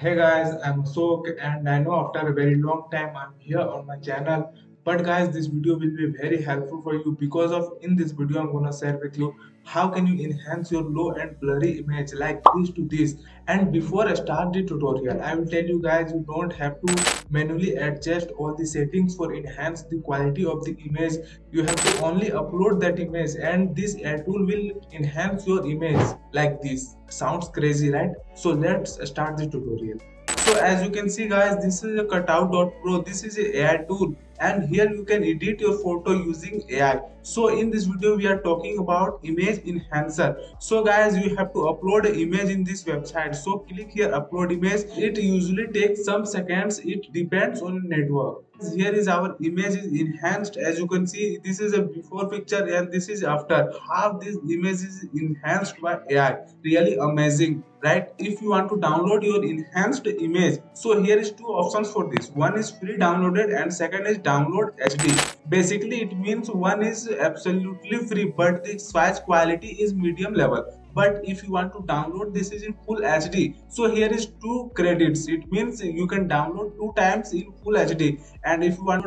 Hey guys, I'm Ashok and I know after a very long time I'm here on my channel. But guys, this video will be very helpful for you because of in this video I'm gonna share with you how can you enhance your low and blurry image like this to this. And before I start the tutorial, I will tell you guys you don't have to manually adjust all the settings for enhance the quality of the image. You have to only upload that image and this tool will enhance your image like this. Sounds crazy, right? So let's start the tutorial. So as you can see guys, this is a cutout.pro. This is a AI tool and here you can edit your photo using AI. So in this video we are talking about image enhancer. So guys, you have to upload an image in this website. So click here upload image. It usually takes some seconds. It depends on network. Here is our image is enhanced. As you can see, this is a before picture and this is after. Half this image is enhanced by AI. Really amazing, right? If you want to download your enhanced image, so here is two options for this. One is free downloaded and second is download HD. Basically it means one is absolutely free but the size quality is medium level. But if you want to download this is in full HD, so here is two credits. It means you can download two times in full HD, and if you want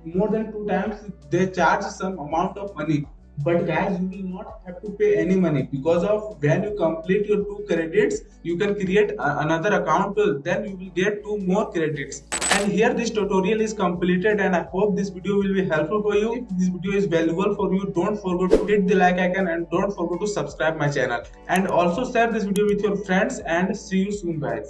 more than two times they charge some amount of money. But guys, you will not have to pay any money because of when you complete your two credits you can create another account, then you will get two more credits. And here this tutorial is completed and I hope this video will be helpful for you. If this video is valuable for you, don't forget to hit the like icon and don't forget to subscribe my channel, and also share this video with your friends, and see you soon guys.